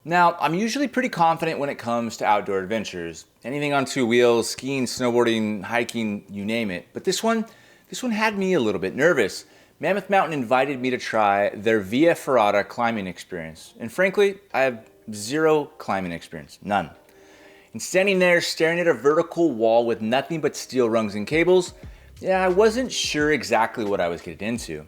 Now, I'm usually pretty confident when it comes to outdoor adventures. Anything on two wheels, skiing, snowboarding, hiking, you name it. But this one had me a little bit nervous. Mammoth Mountain invited me to try their Via Ferrata climbing experience. And frankly, I have zero climbing experience, none. And standing there staring at a vertical wall with nothing but steel rungs and cables, yeah, I wasn't sure exactly what I was getting into.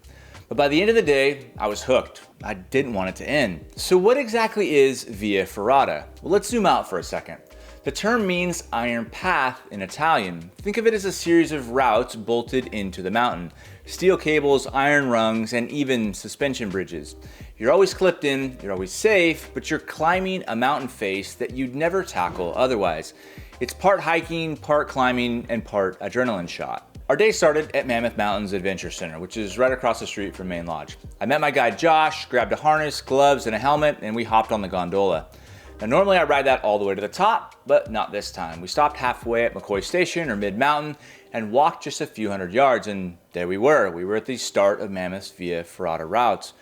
But by the end of the day, I was hooked. I didn't want it to end. So what exactly is Via Ferrata? Well, let's zoom out for a second. The term means iron path in Italian. Think of it as a series of routes bolted into the mountain. Steel cables, iron rungs, and even suspension bridges. You're always clipped in, you're always safe, but you're climbing a mountain face that you'd never tackle otherwise. It's part hiking, part climbing, and part adrenaline shot. Our day started at Mammoth Mountain's Adventure Center, which is right across the street from Main Lodge. I met my guide Josh, grabbed a harness, gloves, and a helmet, and we hopped on the gondola. Now normally I ride that all the way to the top, but not this time. We stopped halfway at McCoy Station or mid-mountain and walked just a few hundred yards, and there we were. We were at the start of Mammoth's Via Ferrata routes.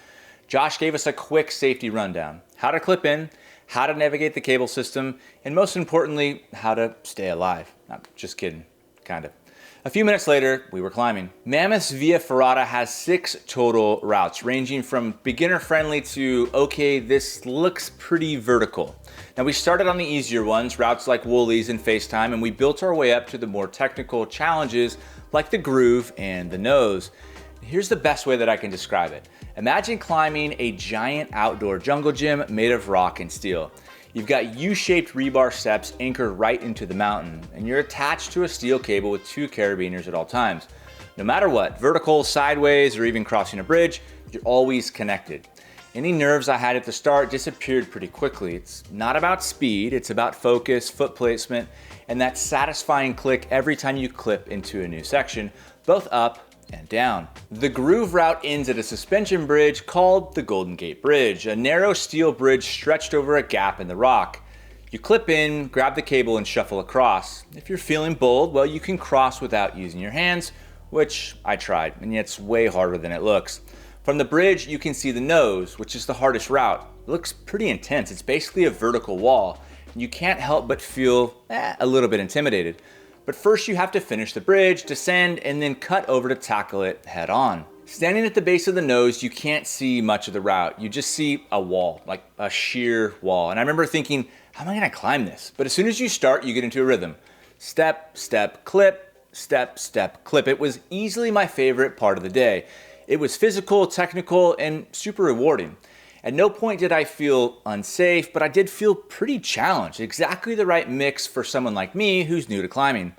Josh gave us a quick safety rundown. How to clip in, how to navigate the cable system, and most importantly, how to stay alive. Not just kidding, kind of. A few minutes later, we were climbing. Mammoth's Via Ferrata has 6 total routes, ranging from beginner-friendly to, okay, this looks pretty vertical. Now we started on the easier ones, routes like Woolies and FaceTime, and we built our way up to the more technical challenges like the groove and the nose. Here's the best way that I can describe it. Imagine climbing a giant outdoor jungle gym made of rock and steel. You've got U-shaped rebar steps anchored right into the mountain, and you're attached to a steel cable with 2 carabiners at all times. No matter what, vertical, sideways, or even crossing a bridge, you're always connected. Any nerves I had at the start disappeared pretty quickly. It's not about speed, it's about focus, foot placement, and that satisfying click every time you clip into a new section, both up and down. The groove route ends at a suspension bridge called the Golden Gate Bridge, a narrow steel bridge stretched over a gap in the rock. You clip in, grab the cable, and shuffle across. If you're feeling bold, well, you can cross without using your hands, which I tried, and yet it's way harder than it looks. From the bridge, you can see the nose, which is the hardest route. It looks pretty intense. It's basically a vertical wall, and you can't help but feel a little bit intimidated. But first you have to finish the bridge, descend, and then cut over to tackle it head on. Standing at the base of the nose, you can't see much of the route. You just see a wall, like a sheer wall. And I remember thinking, how am I gonna climb this? But as soon as you start, you get into a rhythm. Step, step, clip, step, step, clip. It was easily my favorite part of the day. It was physical, technical, and super rewarding. At no point did I feel unsafe, but I did feel pretty challenged. Exactly the right mix for someone like me who's new to climbing.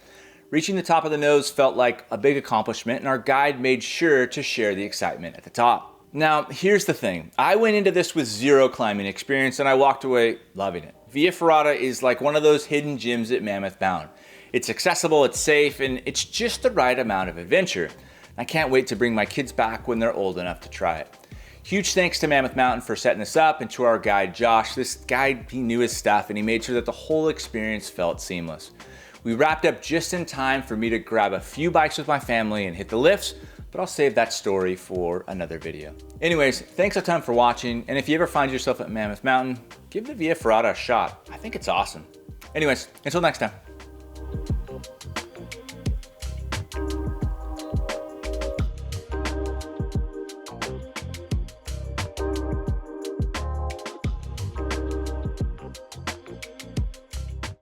Reaching the top of the nose felt like a big accomplishment, and our guide made sure to share the excitement at the top. Now, here's the thing. I went into this with zero climbing experience, and I walked away loving it. Via Ferrata is like one of those hidden gems at Mammoth Mountain. It's accessible, it's safe, and it's just the right amount of adventure. I can't wait to bring my kids back when they're old enough to try it. Huge thanks to Mammoth Mountain for setting this up, and to our guide Josh. This guy, he knew his stuff and he made sure that the whole experience felt seamless. We wrapped up just in time for me to grab a few bikes with my family and hit the lifts, but I'll save that story for another video. Anyways, thanks a ton for watching, and if you ever find yourself at Mammoth Mountain, give the Via Ferrata a shot. I think it's awesome. Anyways, until next time.